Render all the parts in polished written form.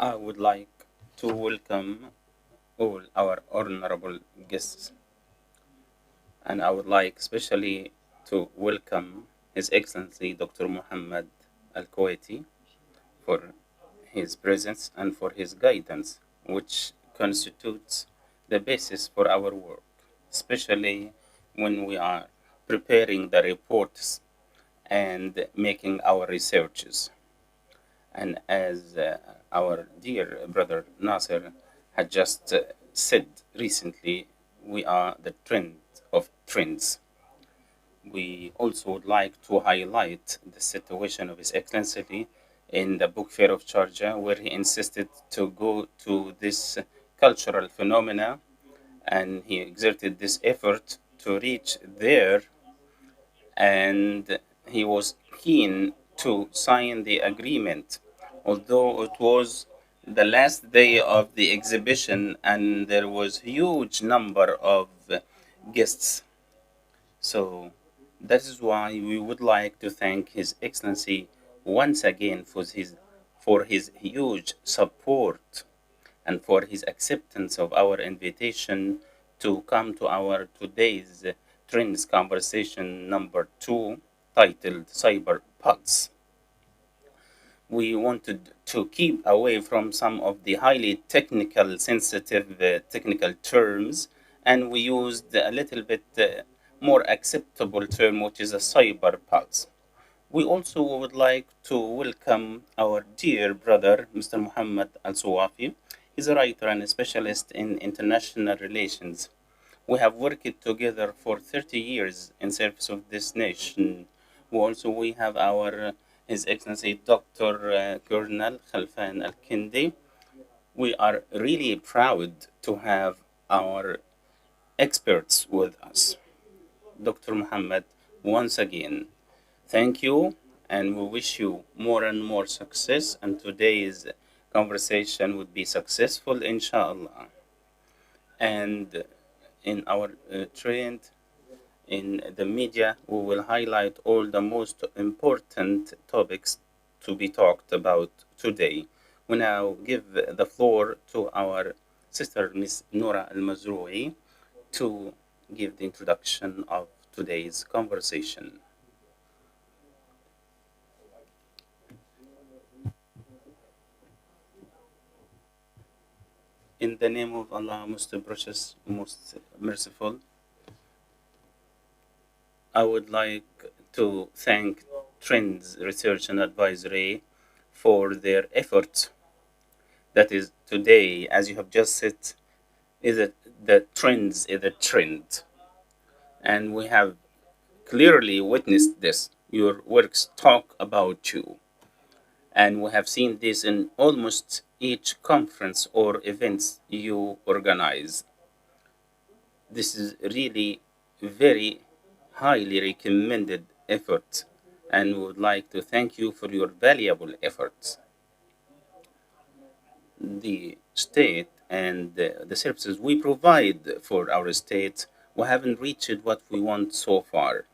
I would like to welcome all our honorable guests, and I would like especially to welcome His Excellency Dr. Muhammad Al Kuwaiti for his presence and for his guidance, which constitutes the basis for our work, especially when we are preparing the reports and making our researches. And as our dear brother Nasser had just said recently, we are the trend of trends. We also would like to highlight the situation of His Excellency in the Book Fair of Georgia, where he insisted to go to this cultural phenomena and he exerted this effort to reach there, and he was keen to sign the agreement, although it was the last day of the exhibition and there was huge number of guests. So that is why we would like to thank His Excellency once again for his huge support and for his acceptance of our invitation to come to our today's Trends Conversation number 2, titled Cyber Pulse. We wanted to keep away from some of the highly technical, sensitive technical terms, and we used a little bit more acceptable term, which is a cyber pulse. We also would like to welcome our dear brother, Mr. Muhammad Al Suwafi. He's a writer and a specialist in international relations. We have worked together for 30 years in service of this nation. We have our His Excellency Dr. Colonel Khalfan Al Kindi. We are really proud to have our experts with us. Dr. Muhammad, once again, thank you, and we wish you more and more success. And today's conversation would be successful, inshallah. And in our trend in the media, we will highlight all the most important topics to be talked about today. We now give the floor to our sister, Miss Nora Al Mazroui, to give the introduction of today's conversation. In the name of Allah, most gracious, most merciful, I would like to thank Trends Research and Advisory for their efforts. That is, today, as you have just said, is it the trends is a trend, and we have clearly witnessed this. Your works talk about you, and we have seen this in almost each conference or events you organize. This is really very highly recommended effort, and we would like to thank you for your valuable efforts. The state and the services we provide for our state, we haven't reached what we want so far.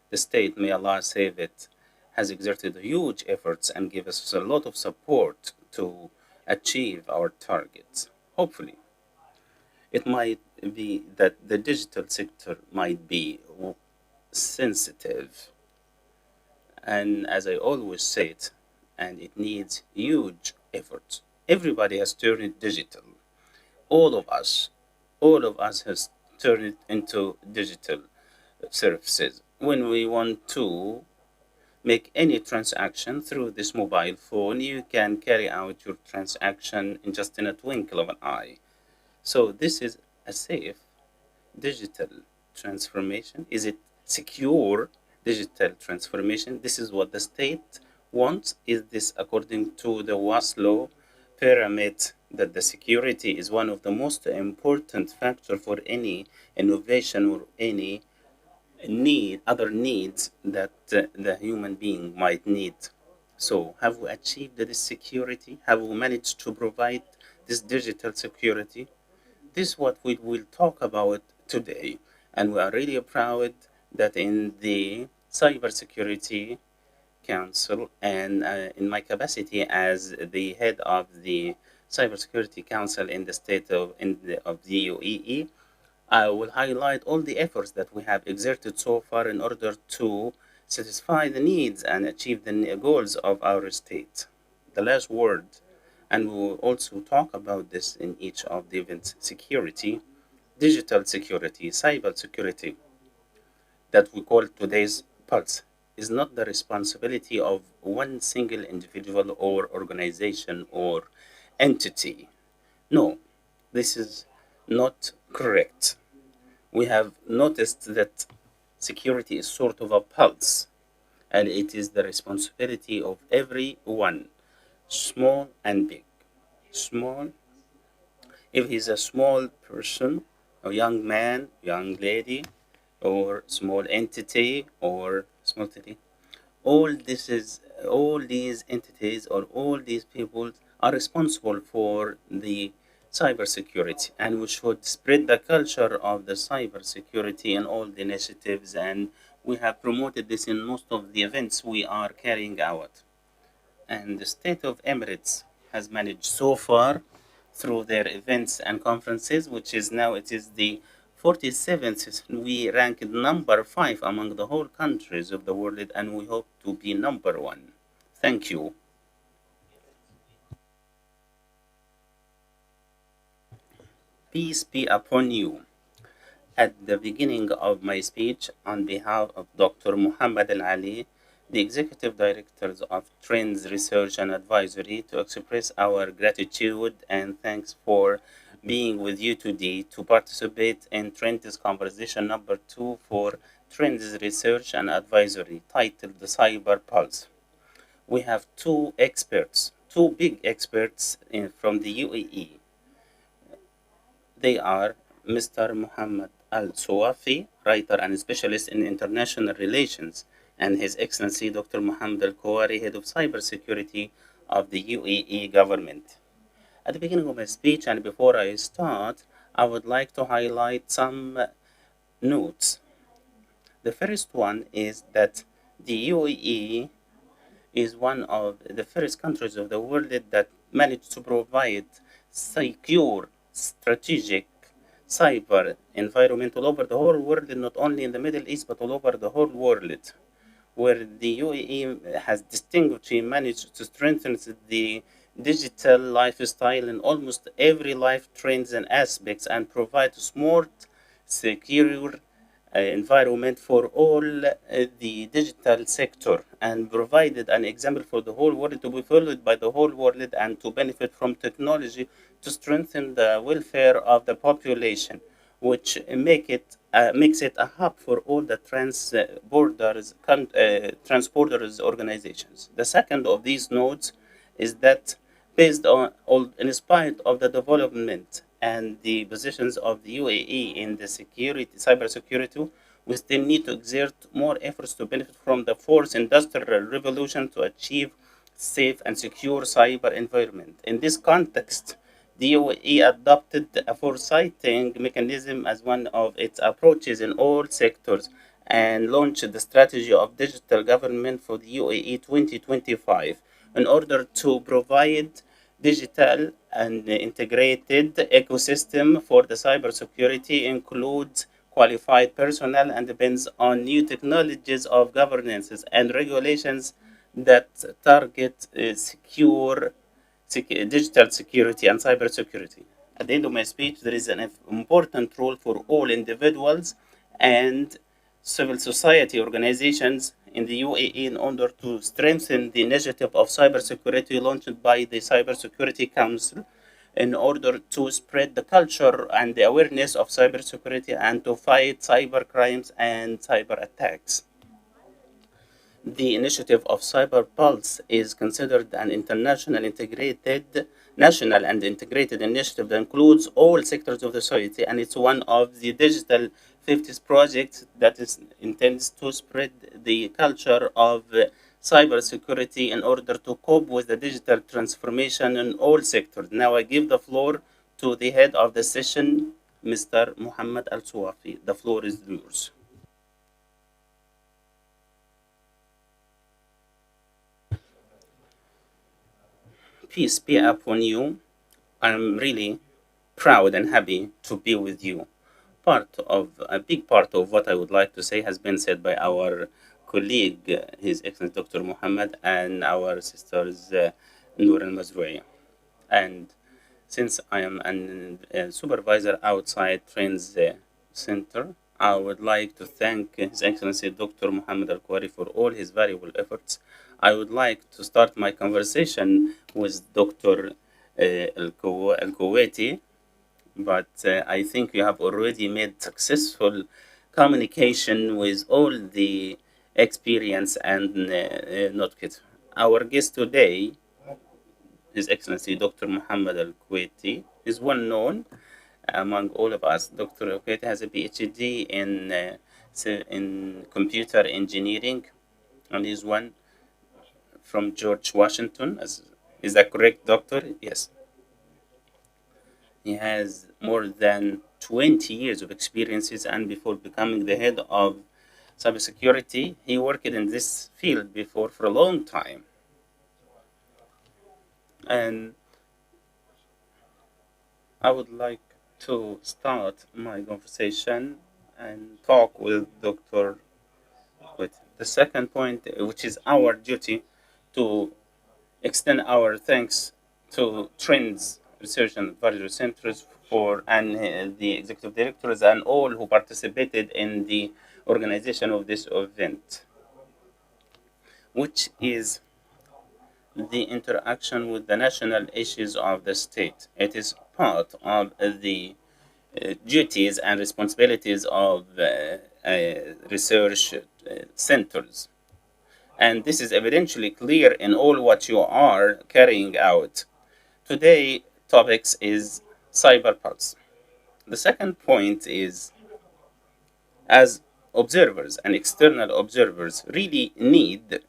The state, may Allah save it, has exerted huge efforts and give us a lot of support to achieve our targets. Hopefully, it might be that the digital sector might be sensitive, and as I always say it, and it needs huge effort. Everybody has turned it digital. All of us, all of us has turned it into digital services. When we want to make any transaction through this mobile phone, you can carry out your transaction in a twinkle of an eye. So this is a safe digital transformation. Is it secure digital transformation? This is what the state wants. Is this according to the Waslow pyramid, that the security is one of the most important factor for any innovation or any other needs that the human being might need? So have we achieved this security? Have we managed to provide this digital security? This is what we will talk about today, and we are really proud that in the cybersecurity Council, and in my capacity as the head of the Cybersecurity Council in the state of the UAE, I will highlight all the efforts that we have exerted so far in order to satisfy the needs and achieve the goals of our state. The last word, and we will also talk about this in each of the events: security, digital security, cyber security, that we call today's pulse, is not the responsibility of one single individual or organization or entity. No, this is not correct. We have noticed that security is sort of a pulse, and it is the responsibility of everyone, small and big. Small, if he's a small person, a young man, young lady, or small entity, or small entity, all these entities or all these people are responsible for the cybersecurity, and we should spread the culture of the cybersecurity in all the initiatives, and we have promoted this in most of the events we are carrying out. And the state of Emirates has managed so far through their events and conferences, which is now it is the 47th. We ranked number 5 among the whole countries of the world, and we hope to be number 1. Thank you. Peace be upon you. At the beginning of my speech, on behalf of Dr. Muhammad Al Ali, the Executive Directors of Trends Research and Advisory, to express our gratitude and thanks for being with you today to participate in Trends Conversation number 2 for Trends Research and Advisory, titled The Cyber Pulse. We have two experts, two big experts from the UAE. They are Mr. Muhammad Al Suwafi, writer and specialist in international relations, and His Excellency Dr. Muhammad Al Kuwari, head of cybersecurity of the UAE government. At the beginning of my speech and before I start, I would like to highlight some notes. The first one is that the UAE is one of the first countries of the world that managed to provide secure, strategic cyber environment all over the whole world, not only in the Middle East, but all over the whole world, where the UAE has distinctly managed to strengthen the digital lifestyle in almost every life trends and aspects, and provide smart, secure environment for all the digital sector, and provided an example for the whole world to be followed by the whole world, and to benefit from technology to strengthen the welfare of the population, which makes it a hub for all the transporters organizations. The second of these nodes is that based on in spite of the development and the positions of the UAE in the cybersecurity, we still need to exert more efforts to benefit from the fourth industrial revolution to achieve safe and secure cyber environment. In this context, the UAE adopted a foresighting mechanism as one of its approaches in all sectors, and launched the strategy of digital government for the UAE 2025 in order to provide digital and integrated ecosystem for the cybersecurity, includes qualified personnel, and depends on new technologies of governances and regulations that target digital security and cybersecurity. At the end of my speech, there is an important role for all individuals and civil society organizations in the UAE in order to strengthen the initiative of cybersecurity launched by the Cybersecurity Council, in order to spread the culture and the awareness of cybersecurity and to fight cyber crimes and cyber attacks. The initiative of CyberPulse is considered an national and integrated initiative that includes all sectors of the society, and it's one of the digital 50s projects that is intends to spread the culture of cybersecurity in order to cope with the digital transformation in all sectors. Now I give the floor to the head of the session, Mr. Muhammad Al Suwafi. The floor is yours. peace be upon you. I'm really proud and happy to be with you. A big part of what I would like to say has been said by our colleague, His Excellency Dr. Muhammad, and our sisters Noor al Mazrouia. And since I am a supervisor outside Trends Center, I would like to thank His Excellency Dr. Muhammad Al Kuwari for all his valuable efforts. I would like to start my conversation with Dr. Al Kuwaiti, but I think you have already made successful communication with all the experience and not kid. Our guest today, His Excellency Dr. Muhammad Al Kuwaiti, is well known among all of us. Dr. Al Kuwaiti has a PhD in computer engineering, and is one from George Washington. Is that correct, Doctor? Yes. He has more than 20 years of experiences, and before becoming the head of cybersecurity, he worked in this field before for a long time. And I would like to start my conversation and talk with Dr. With the second point, which is our duty to extend our thanks to Trends Research and Advisory Centers for and the executive directors and all who participated in the organization of this event, which is the interaction with the national issues of the state. It is part of the duties and responsibilities of research centers. And this is evidently clear in all what you are carrying out. Today topics is cyberpulse. The second point is, as observers and external observers really need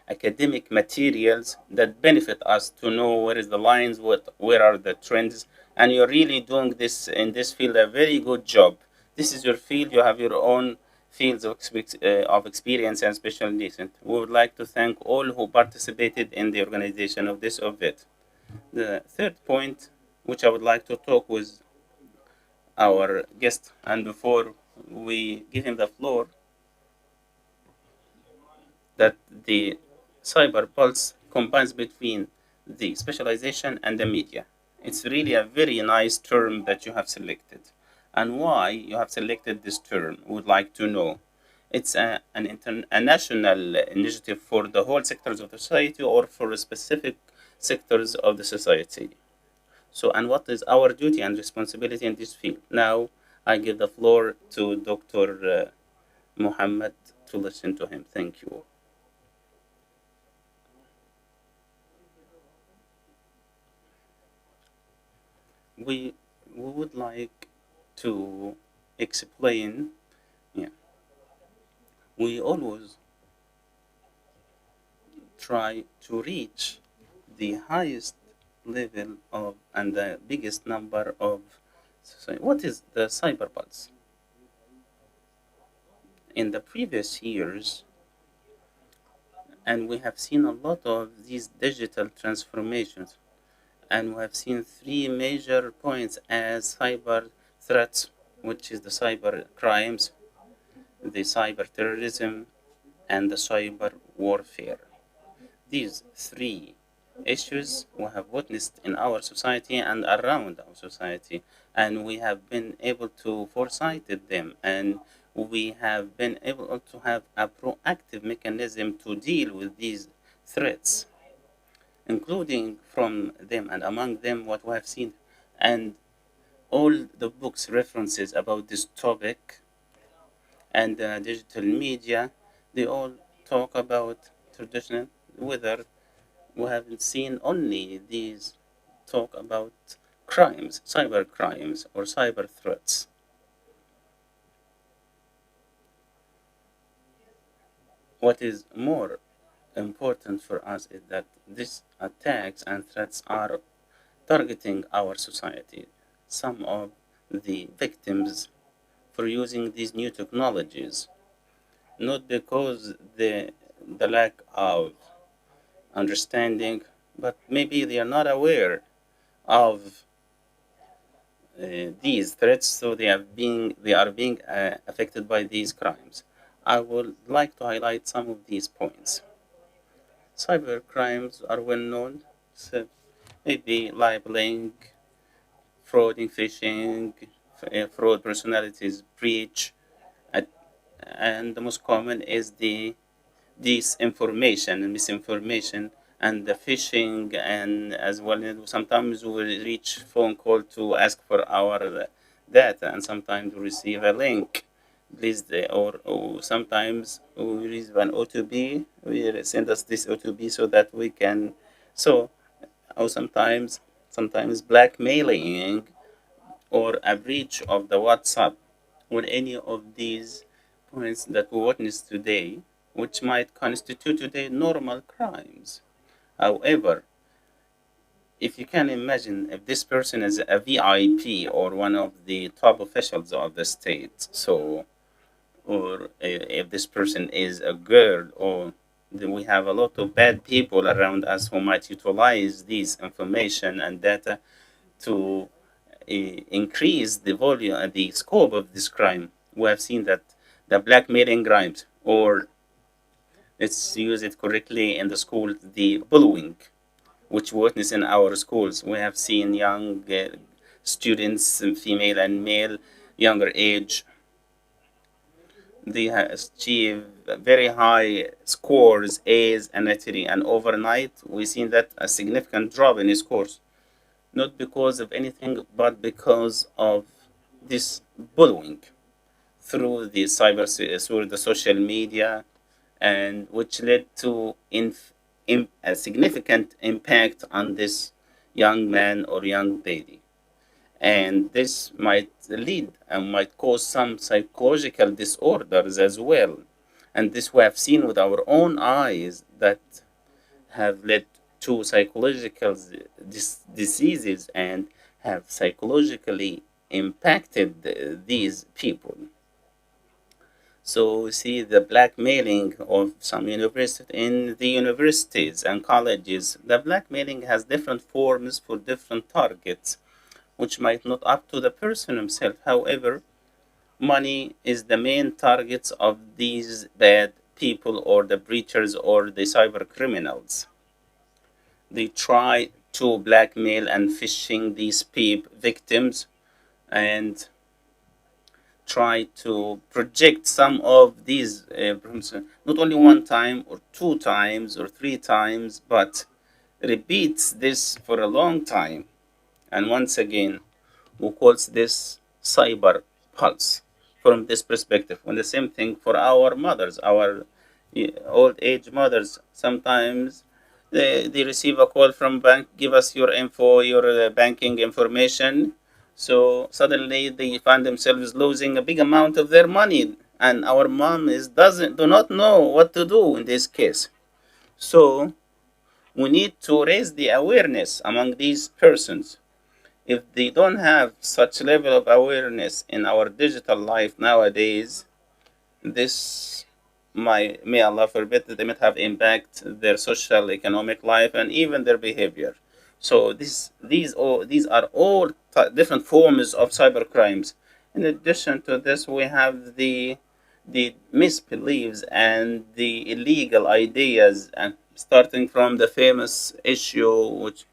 academic materials that benefit us to know where is the lines, where are the trends, and you're really doing this in this field a very good job. This is your field. You have your own fields of experience and specialization. We would like to thank all who participated in the organization of this event. The third point, which I would like to talk with our guest, and before we give him the floor, that the cyber pulse combines between the specialization and the media. It's really a very nice term that you have selected. And why you have selected this term, we would like to know. It's a national initiative for the whole sectors of the society or for specific sectors of the society. So, and what is our duty and responsibility in this field? Now, I give the floor to Dr. Muhammad to listen to him. Thank you. We would like to explain. Yeah, we always try to reach the highest level of and the biggest number of society. What is the cyberpulse? In the previous years, and we have seen a lot of these digital transformations, and we have seen three major points as cyber threats, which is the cyber crimes, the cyber terrorism, and the cyber warfare. These three issues we have witnessed in our society and around our society, and we have been able to foresighted them, and we have been able to have a proactive mechanism to deal with these threats, including from them and among them what we have seen. And all the books references about this topic and digital media, they all talk about traditional, whether we haven't seen only these talk about crimes, cyber crimes, or cyber threats. What is more important for us is that these attacks and threats are targeting our society. Some of the victims for using these new technologies, not because the lack of understanding, but maybe they are not aware of these threats, so they are being affected by these crimes. I would like to highlight some of these points. Cyber crimes are well known, so maybe libeling, frauding, phishing, fraud, personalities breach, at, and the most common is the disinformation and misinformation and the phishing, and as well sometimes we reach phone call to ask for our data, and sometimes we receive a link, please or sometimes we receive an OTP, we send us this OTP so that we can, so or sometimes blackmailing or a breach of the WhatsApp, or any of these points that we witness today, which might constitute today normal crimes. However, if you can imagine, if this person is a VIP or one of the top officials of the state, so, or if this person is a girl, or then we have a lot of bad people around us who might utilize this information and data to increase the volume and the scope of this crime. We have seen that the blackmailing crimes, or let's use it correctly in the school, the bullying, which we witness in our schools. We have seen young students, female and male, younger age, they have achieved very high scores, A's and etc. And overnight, we've seen that a significant drop in scores, not because of anything, but because of this bullying through the through the social media, and which led to a significant impact on this young man or young lady. And this might lead and might cause some psychological disorders as well. And this we have seen with our own eyes that have led to psychological diseases and have psychologically impacted these people. So we see the blackmailing of some universities, in the universities and colleges. The blackmailing has different forms for different targets, which might not up to the person himself. However, money is the main targets of these bad people or the breachers or the cyber criminals. They try to blackmail and phishing these victims, and try to project some of these not only one time or two times or three times, but repeats this for a long time. And once again, who calls this cyber pulse from this perspective. And the same thing for our mothers, our old age mothers. Sometimes they receive a call from bank, give us your info, your banking information. So suddenly they find themselves losing a big amount of their money, and our mom is doesn't do not know what to do in this case. So we need to raise the awareness among these persons. If they don't have such level of awareness in our digital life nowadays, this may Allah forbid, that they might have impact their social, economic life, and even their behavior. So these are all different forms of cyber crimes. In addition to this, we have the misbeliefs and the illegal ideas, and starting from the famous issue, which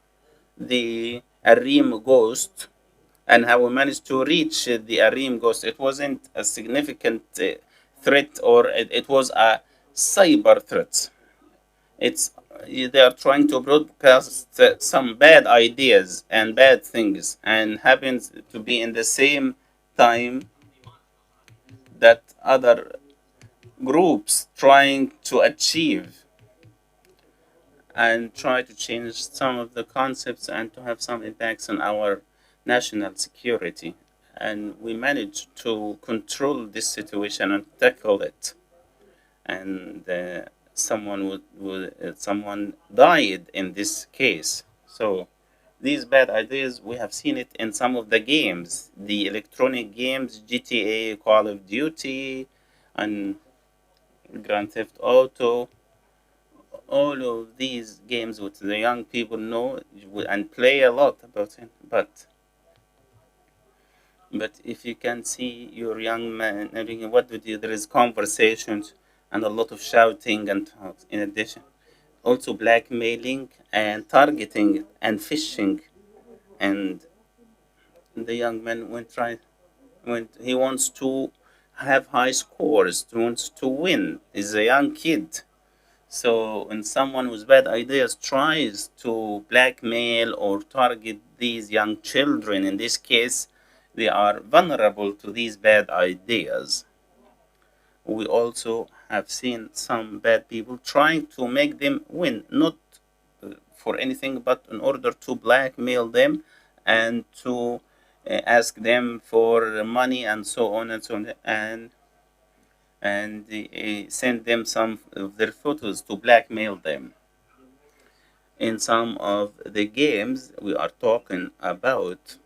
the Arim ghost, and how we managed to reach the Arim ghost. It wasn't a significant threat, or it was a cyber threat. It's they are trying to broadcast some bad ideas and bad things, and happens to be in the same time that other groups trying to achieve and try to change some of the concepts and to have some impacts on our national security. And we managed to control this situation and tackle it. And someone died in this case. So these bad ideas, we have seen it in some of the games, the electronic games, GTA, Call of Duty, and Grand Theft Auto, all of these games which the young people know and play a lot about it, but if you can see your young man, I mean, what would you? There is conversations and a lot of shouting and talks. In addition, also blackmailing and targeting and phishing, and the young man when he wants to have high scores, wants to win. He's a young kid. So when someone with bad ideas tries to blackmail or target these young children, in this case, they are vulnerable to these bad ideas. We also have seen some bad people trying to make them win, not for anything, but in order to blackmail them and to ask them for money and so on and so on, and send them some of their photos to blackmail them. In some of the games we are talking about,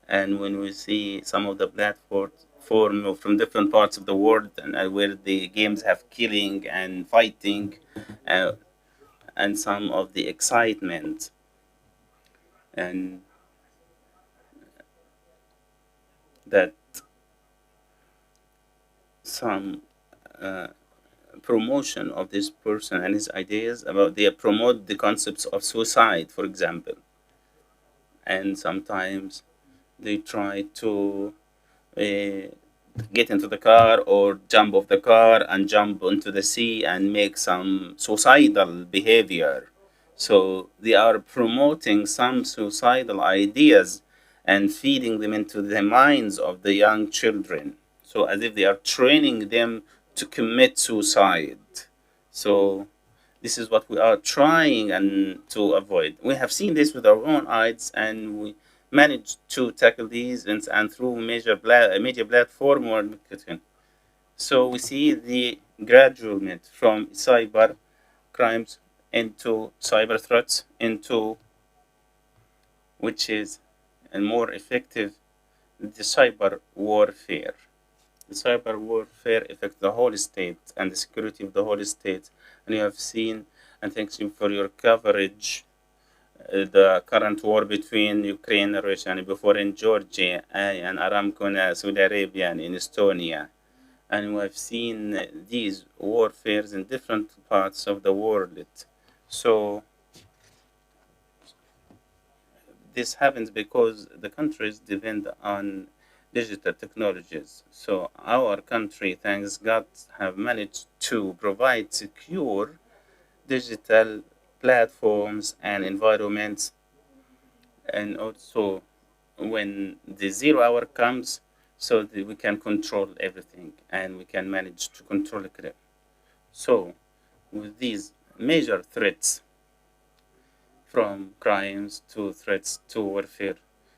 and when we see some of the platforms from different parts of the world, and where the games have killing and fighting, uh, and some of the excitement, and that some uh, promotion of this person and his ideas about, they promote the concepts of suicide, for example, and sometimes they try to uh, get into the car or jump off the car and jump into the sea and make some suicidal behavior. So they are promoting some suicidal ideas and feeding them into the minds of the young children. So as if they are training them to commit suicide. So this is what we are trying and to avoid. We have seen this with our own eyes, and we managed to tackle these and through media platform or marketing. So we see the gradual movement from cyber crimes into cyber threats into which is a more effective, the cyber warfare. The cyber warfare affects the whole state and the security of the whole state. And you have seen, and thanks you for your coverage, the current war between Ukraine and Russia, and before in Georgia, and Aramco in Saudi Arabia and in Estonia. And we have seen these warfares in different parts of the world. So this happens because the countries depend on digital technologies. So our country, thanks God, have managed to provide secure digital platforms and environments. And also when the 0 hour comes, so that we can control everything and we can manage to control it. So with these major threats, from crimes to threats to warfare,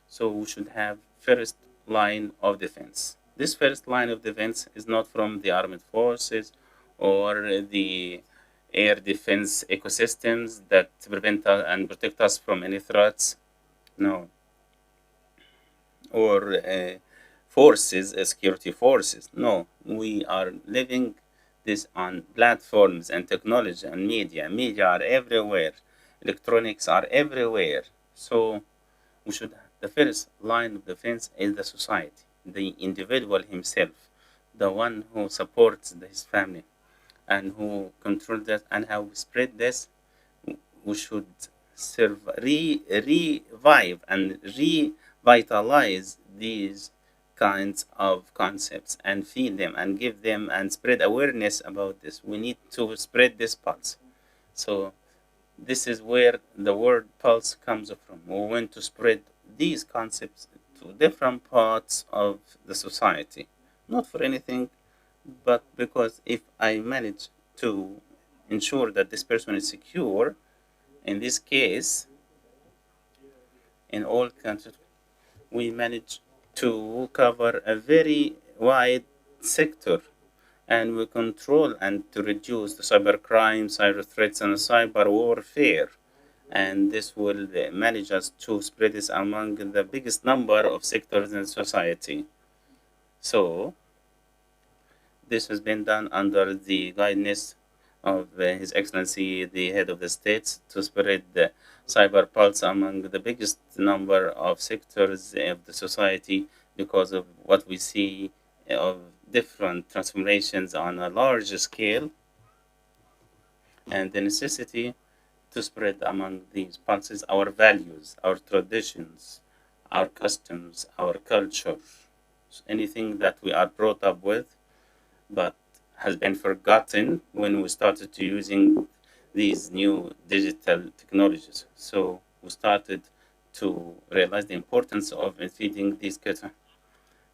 so we should have first line of defense. This first line of defense is not from the armed forces or the air defense ecosystems that prevent us and protect us from any threats. No, or forces, security forces. No, we are living this on platforms and technology and media. Media are everywhere. Electronics are everywhere. So we should, the first line of defense is the society, the individual himself, the one who supports his family and who controls that and how we spread this. We should revive and revitalize these kinds of concepts and feed them and give them and spread awareness about this. We need to spread this pulse. So this is where the word pulse comes from. We want to spread these concepts to different parts of the society, not for anything, but because if I manage to ensure that this person is secure, in this case, in all countries, we manage to cover a very wide sector, and we control and to reduce the cyber crime, cyber threats, and cyber warfare. And this will manage us to spread this among the biggest number of sectors in society. So this has been done under the guidance of His Excellency the Head of the States to spread the cyber pulse among the biggest number of sectors of the society because of what we see of different transformations on a large scale and the necessity to spread among these pulses our values, our traditions, our customs, our culture, anything that we are brought up with, but has been forgotten when we started to using these new digital technologies. So we started to realize the importance of feeding these kids.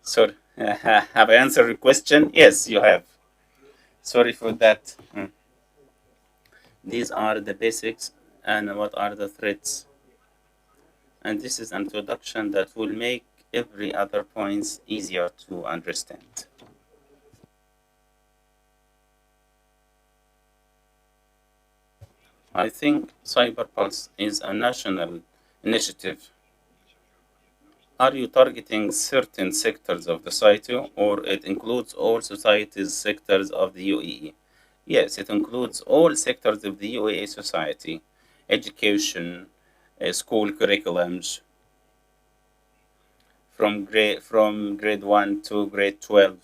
So, have I answered your question? Yes, you have. Sorry for that. These are the basics and what are the threats. And this is an introduction that will make every other points easier to understand. I think CyberPulse is a national initiative. Are you targeting certain sectors of the society or it includes all society's sectors of the UAE? Yes, it includes all sectors of the UAE society, education, school curriculums, from grade 1 to grade 12,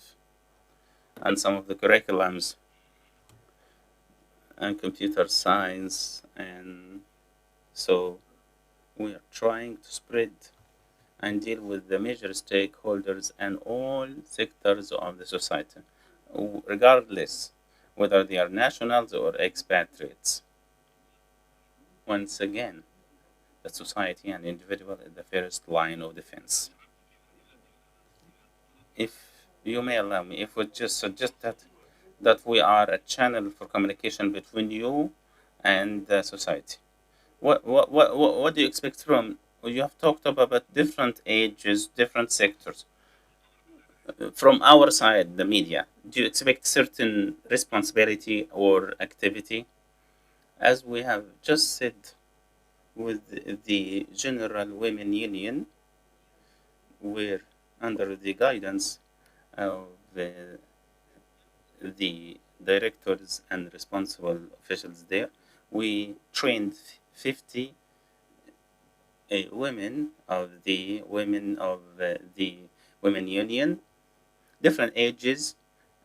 and some of the curriculums and computer science. And so we are trying to spread and deal with the major stakeholders and all sectors of the society, regardless whether they are nationals or expatriates. Once again, the society and individual is the first line of defense. If you may allow me, if we just suggest that we are a channel for communication between you and the society. What do you expect from? You have talked about different ages, different sectors. From our side, the media, do you expect certain responsibility or activity? As we have just said with the General Women Union, we're under the guidance of the directors and responsible officials there. We trained 50 women of the Women Union, different ages,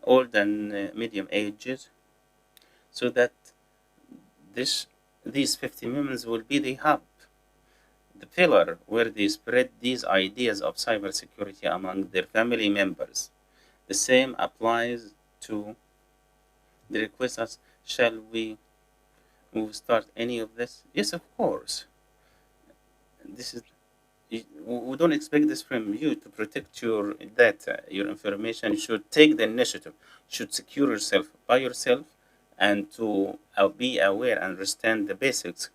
old and medium ages, so that these 50 women will be the hub, the pillar where they spread these ideas of cybersecurity among their family members. The same applies to the request us, shall we start any of this? Yes, of course. This is we don't expect this from you to protect your data, your information. You should take the initiative. You should secure yourself by yourself and to be aware, understand the basics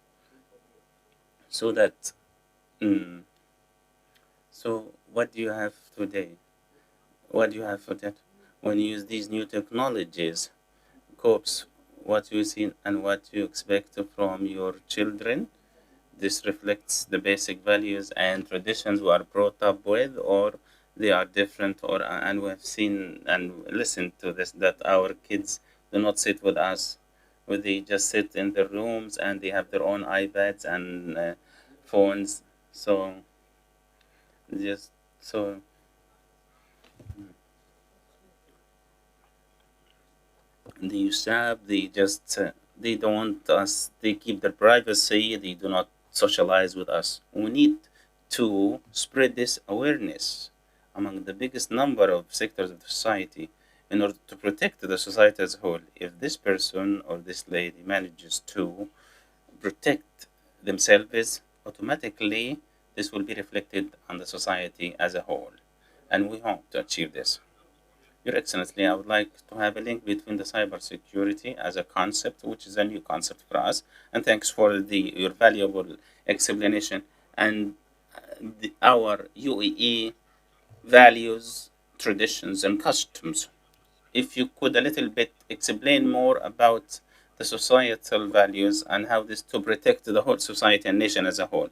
so that. Mm, so, what do you have today? What do you have for that? When you use these new technologies, copes, what you see and what you expect from your children, this reflects the basic values and traditions we are brought up with, or they are different, or and we have seen and listened to this that our kids do not sit with us, where they just sit in their rooms and they have their own iPads and phones. So just so they USAB, they just they don't want us. They keep their privacy. They do not socialize with us. We need to spread this awareness among the biggest number of sectors of the society in order to protect the society as a whole. If this person or this lady manages to protect themselves, automatically this will be reflected on the society as a whole. And we hope to achieve this. Your Excellency, I would like to have a link between the cybersecurity as a concept, which is a new concept for us, and thanks for your valuable explanation and our UAE values, traditions, and customs. If you could a little bit explain more about the societal values and how this to protect the whole society and nation as a whole.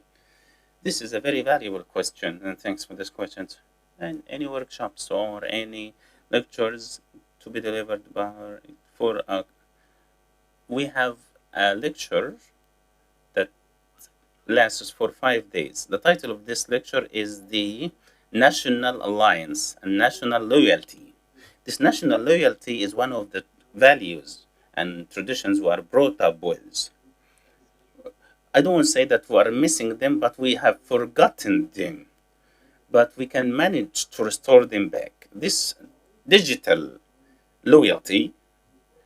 This is a very valuable question, and thanks for this question. And any workshops or any lectures to be delivered by for we have a lecture that lasts for 5 days. The title of this lecture is the National Alliance and National Loyalty. This national loyalty is one of the values and traditions we are brought up with. I don't want to say that we are missing them, but we have forgotten them. But we can manage to restore them back. This digital loyalty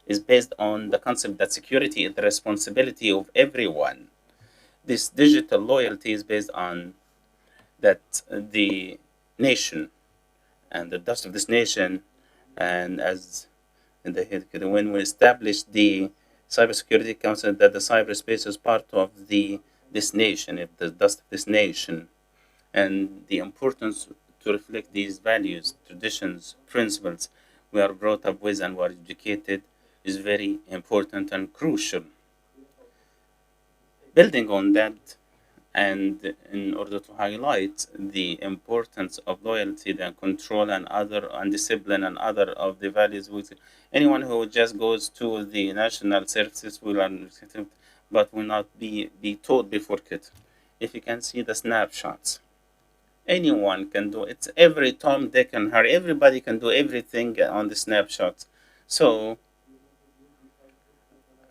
is based on the concept that security is the responsibility of everyone. This digital loyalty is based on that the nation and the dust of this nation, and as in when we established the cybersecurity council, that the cyberspace is part of the this nation, if the dust of this nation, and the importance to reflect these values, traditions, principles we are brought up with and we are educated is very important and crucial. Building on that, and in order to highlight the importance of loyalty and control and other and discipline and other of the values, with anyone who just goes to the national services will understand it, but will not be taught before it. If you can see the snapshots, anyone can do it. Every Tom, Dick, and Harry, everybody can do everything on the snapshots. So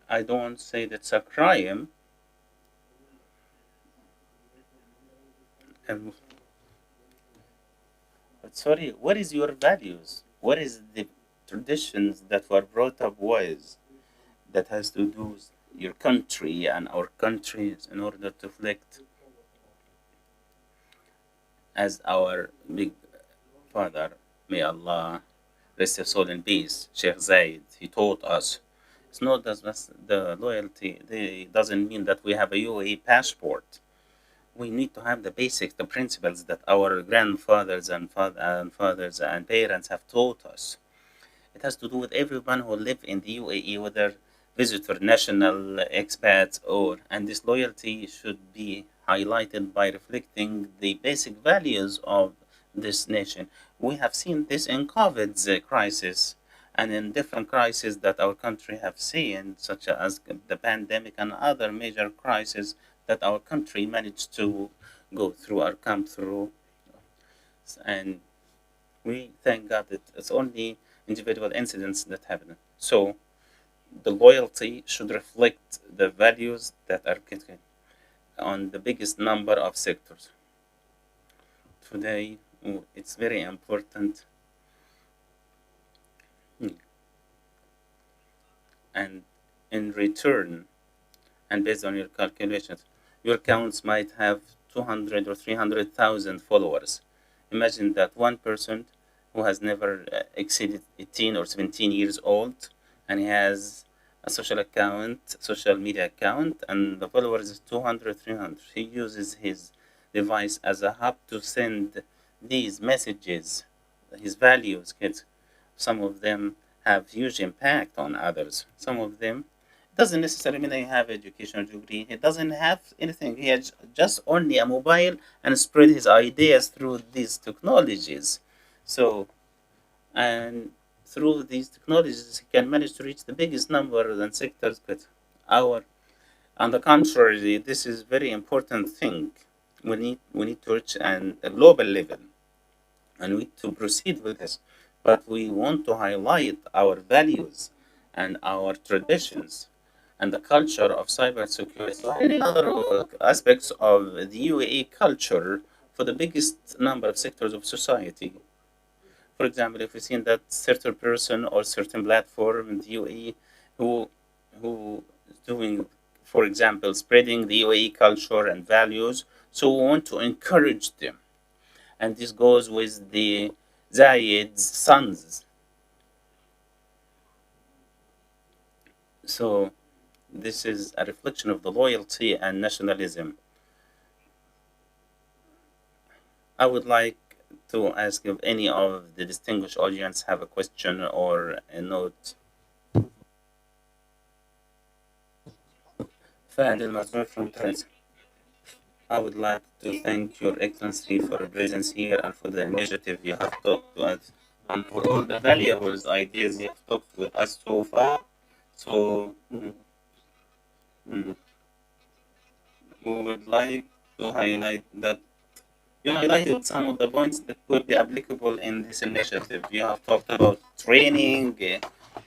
I don't say that's a crime. But sorry, what is your values? What is the traditions that were brought up with that has to do with your country and our countries in order to reflect as our big father, may Allah rest his soul in peace, Sheikh Zayed, he taught us. It's not just the loyalty, it doesn't mean that we have a UAE passport. We need to have the basics, the principles that our grandfathers and fathers and parents have taught us. It has to do with everyone who live in the UAE, whether visitor, national, expats, and this loyalty should be highlighted by reflecting the basic values of this nation. We have seen this in COVID's crisis and in different crises that our country have seen, such as the pandemic and other major crises that our country managed to go through or come through. And we thank God that it's only individual incidents that happen. So the loyalty should reflect the values that are on the biggest number of sectors. Today, it's very important. And in return, and based on your calculations, your accounts might have 200 or 300,000 followers. Imagine that one person who has never exceeded 18 or 17 years old, and he has a social account, social media account, and the followers is 200, 300. He uses his device as a hub to send these messages, his values. Some of them have huge impact on others. Some of them doesn't necessarily mean they have educational degree. He doesn't have anything. He has just only a mobile and spread his ideas through these technologies. So, and through these technologies, he can manage to reach the biggest number and sectors. But on the contrary, this is very important thing. We need to reach a global level, and we need to proceed with this. But we want to highlight our values and our traditions and the culture of cybersecurity, or any other aspects of the UAE culture for the biggest number of sectors of society. For example, if we see that certain person or certain platform in the UAE who is doing, for example, spreading the UAE culture and values, so we want to encourage them. And this goes with the Zayed's sons. So this is a reflection of the loyalty and nationalism. I would like to ask if any of the distinguished audience have a question or a note. Fadil Mazur from Trent. I would like to thank Your Excellency for your presence here and for the initiative you have talked to us and for all the valuable ideas you have talked with us so far. So Mm. We would like to highlight that you highlighted some of the points that could be applicable in this initiative. You have talked about training,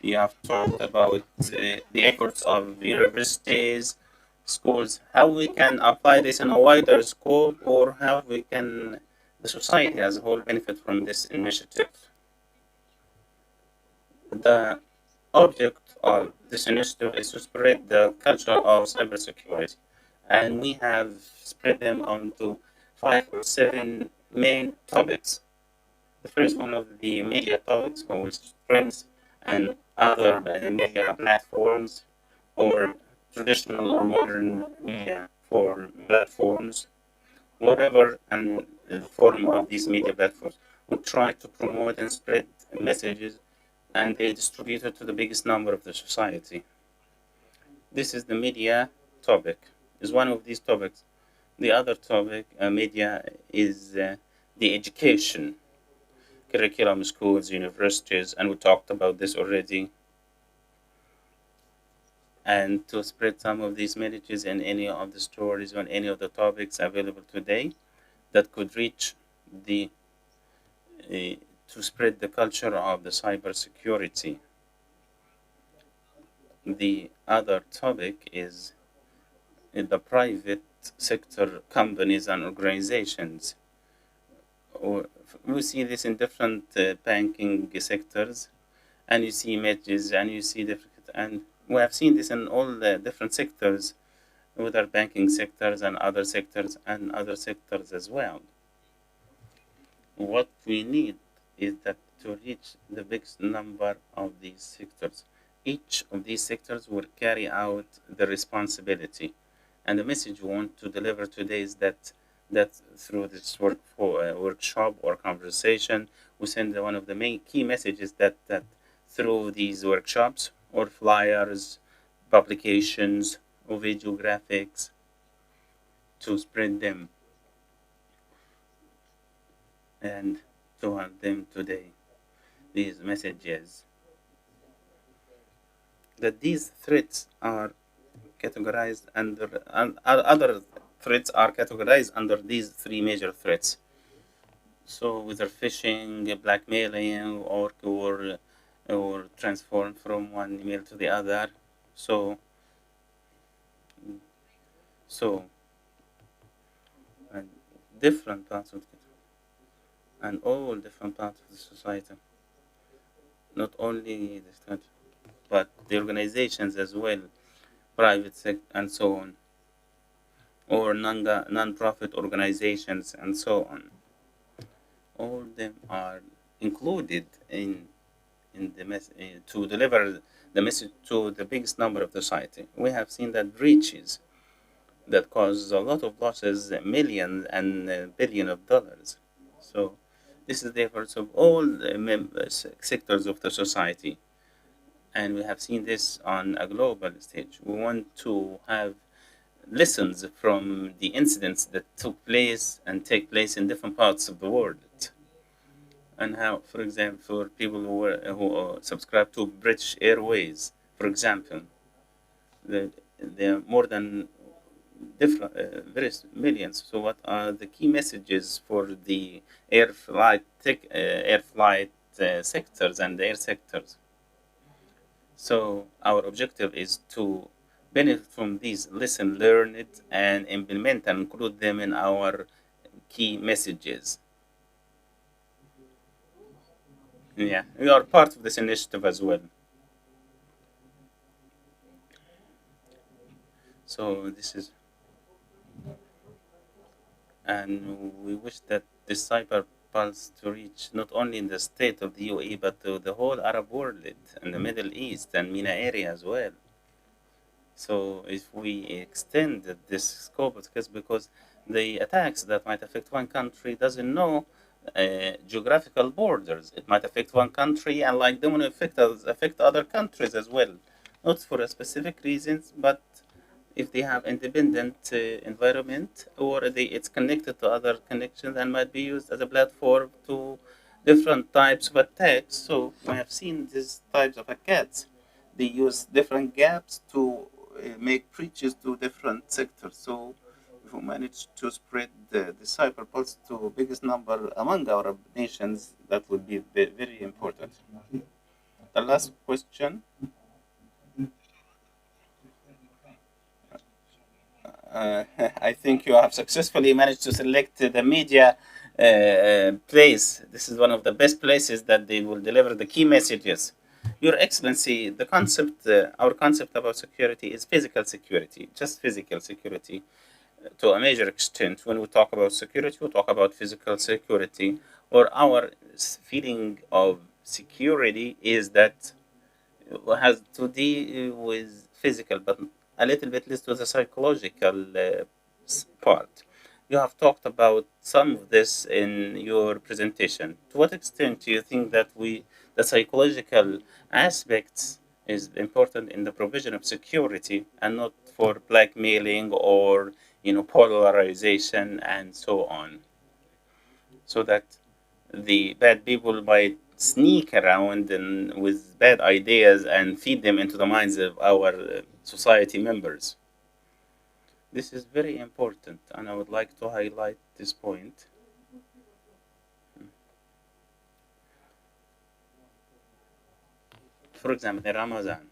you have talked about the efforts of universities, schools, how we can apply this in a wider scope, or how we can, the society as a whole, benefit from this initiative. The object of this initiative is to spread the culture of cybersecurity, and we have spread them onto 5 or 7 main topics. The first one of the media topics, which trends and other media platforms, or traditional or modern media for platforms, whatever and the form of these media platforms. We try to promote and spread messages and they distribute it to the biggest number of the society. This is the media topic, is one of these topics. The other topic, media, is the education curriculum, schools, universities, and we talked about this already. And to spread some of these messages in any of the stories on any of the topics available today that could reach the to spread the culture of the cybersecurity. The other topic is in the private sector companies and organizations. Or we see this in different banking sectors, and you see images, and you see different, and we have seen this in all the different sectors, whether banking sectors and other sectors as well. What we need is that to reach the biggest number of these sectors. Each of these sectors will carry out the responsibility. And the message we want to deliver today is that through this workshop or conversation, we send one of the main key messages that through these workshops or flyers, publications, or video graphics, to spread them and to have them today. These messages that these threats are categorized under and other threats are categorized under these 3 major threats. So whether phishing, blackmailing, or transform from one email to the other. So so and different parts of it, and all different parts of the society, not only the state, but the organizations as well, private sector and so on, or non-profit organizations and so on. All of them are included in the to deliver the message to the biggest number of the society. We have seen that breaches that cause a lot of losses, millions and billion of dollars. So this is the efforts of all the sectors of the society, and we have seen this on a global stage. We want to have lessons from the incidents that took place and take place in different parts of the world, and how, for example, for people who subscribe to British Airways, for example, there are more than different various millions. So, what are the key messages for the air flight sectors and the air sectors? So, our objective is to benefit from these lesson learned and implement and include them in our key messages. Yeah, we are part of this initiative as well. So this is, and we wish that this cyber pulse to reach not only in the state of the UAE but to the whole Arab world and the Middle East and MENA area as well. So if we extend this scope of case, because the attacks that might affect one country doesn't know geographical borders. It might affect one country and like them affect other countries as well, not for a specific reasons, but if they have independent environment or it's connected to other connections and might be used as a platform to different types of attacks. So we have seen these types of attacks. They use different gaps to make preaches to different sectors. So if we manage to spread the cyber pulse to biggest number among our nations, that would be very important. The last question. I think you have successfully managed to select the media place. This is one of the best places that they will deliver the key messages. Your Excellency, the concept, our concept about security is physical security, just physical security to a major extent. When we talk about security, we talk about physical security, or our feeling of security is that has to do with physical, but a little bit less to the psychological part. You have talked about some of this in your presentation. To what extent do you think that the psychological aspects is important in the provision of security and not for blackmailing or polarization and so on, so that the bad people might sneak around and with bad ideas and feed them into the minds of our society members. This is very important, and I would like to highlight this point. For example, in Ramadan,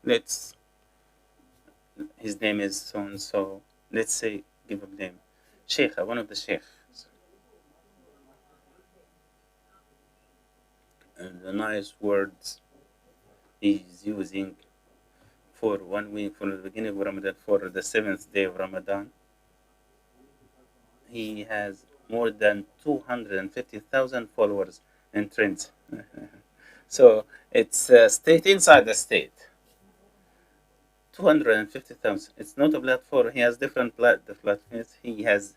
let's his name is so and so. Let's say give him name, Sheikh, one of the sheikhs. And the nice words he's using for 1 week, from the beginning of Ramadan, for the seventh day of Ramadan, he has more than 250,000 followers in trends. So it's a state inside the state. 250,000. It's not a platform. He has different platforms. He has,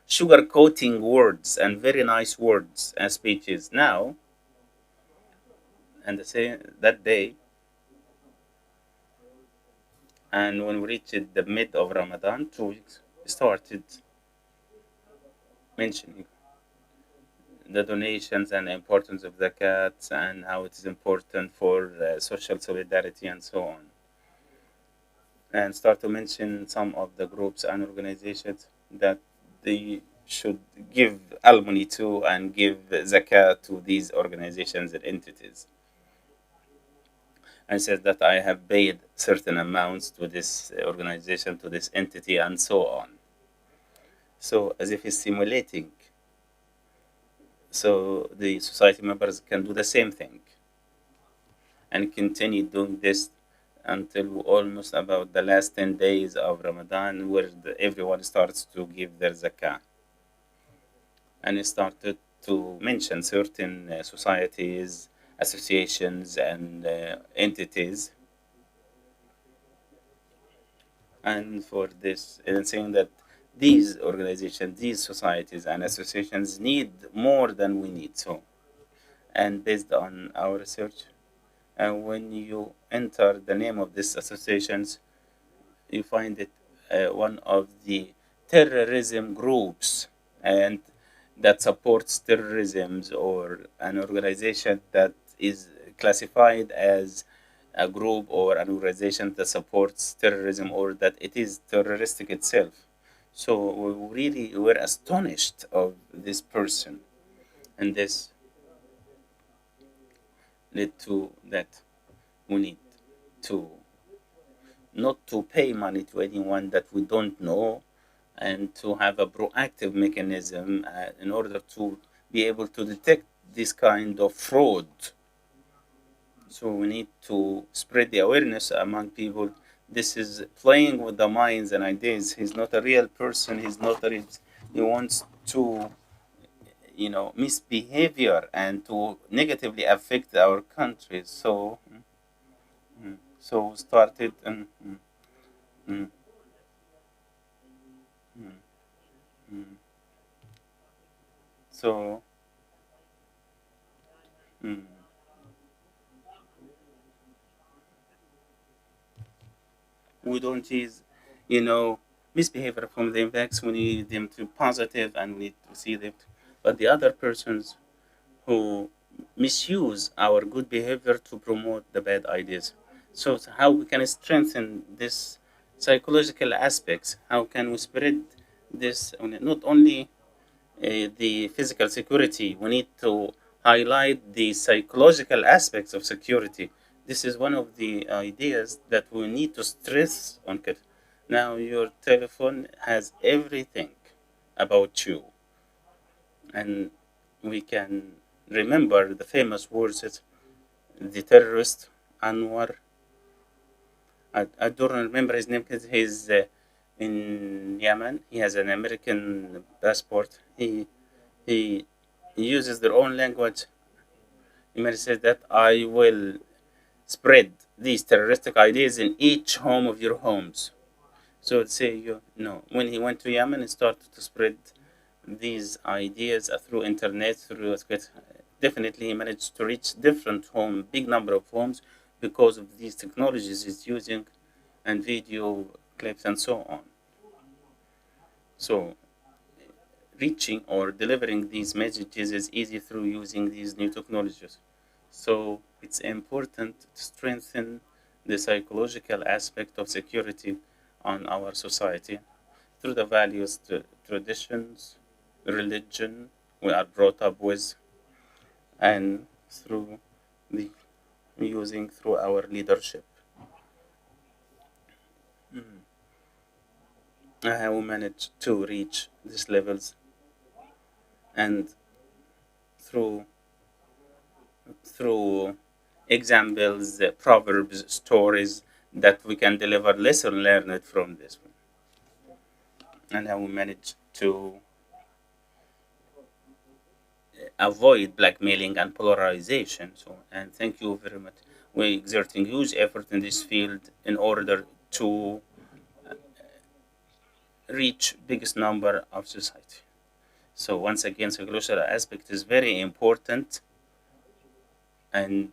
sugar coating words and very nice words and speeches now. And the same that day, and when we reached the mid of Ramadan, 2 weeks, we started mentioning the donations and the importance of zakat and how it is important for social solidarity and so on, and start to mention some of the groups and organizations that they should give alimony to and give zakat to these organizations and entities, and says that I have paid certain amounts to this organization, to this entity, and so on. So as if he's simulating, so the society members can do the same thing and continue doing this until almost about the last 10 days of Ramadan, where everyone starts to give their zakah. And he started to mention certain societies, associations, and entities. And for this, and saying that these organizations, these societies, and associations need more than we need. So, and based on our research, and when you enter the name of these associations, you find it one of the terrorism groups, and that supports terrorism, or an organization that is classified as a group or an organization that supports terrorism, or that it is terroristic itself. So we really were astonished of this person, and this led to that we need to not to pay money to anyone that we don't know, and to have a proactive mechanism in order to be able to detect this kind of fraud. So we need to spread the awareness among people. This is playing with the minds and ideas. He's not a real person. He's not a real. He wants to, misbehavior and to negatively affect our country. So, so we started. Mm, mm, mm. So, mm, we don't use, misbehavior from the impacts. We need them to positive, and we need to see them. But the other persons who misuse our good behavior to promote the bad ideas. So how we can strengthen this psychological aspects? How can we spread this not only the physical security? We need to highlight the psychological aspects of security. This is one of the ideas that we need to stress on. Now your telephone has everything about you, and we can remember the famous words that the terrorist Anwar, I don't remember his name because he's in Yemen. He has an American passport. He uses their own language. He may say that I will spread these terroristic ideas in each home of your homes. So say you know when he went to Yemen, he started to spread these ideas through internet, through definitely he managed to reach different big number of homes because of these technologies he's using and video clips and so on. So reaching or delivering these messages is easy through using these new technologies. So it's important to strengthen the psychological aspect of security on our society through the values, traditions, religion we are brought up with, and through the using through our leadership. How we manage to reach these levels, and through examples, proverbs, stories that we can deliver lesson learned from this one, and how we manage to avoid blackmailing and polarization. So, and thank you very much. We're exerting huge effort in this field in order to reach biggest number of society. So once again, psychological aspect is very important, and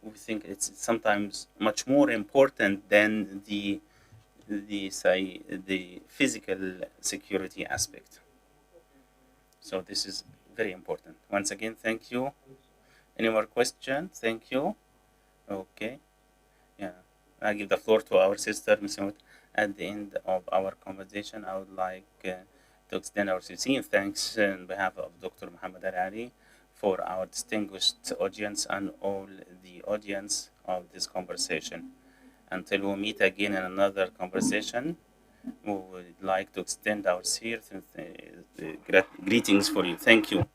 we think it's sometimes much more important than the physical security aspect. So this is very important. Once again, thank you. Any more questions? Thank you. Okay. Yeah. I give the floor to our sister, Ms. Mahmoud. At the end of our conversation, I would like to extend our sincere thanks on behalf of Dr. Muhammad Al Ali for our distinguished audience and all the audience of this conversation. Until we meet again in another conversation, we would like to extend our sincere greetings for you. Thank you.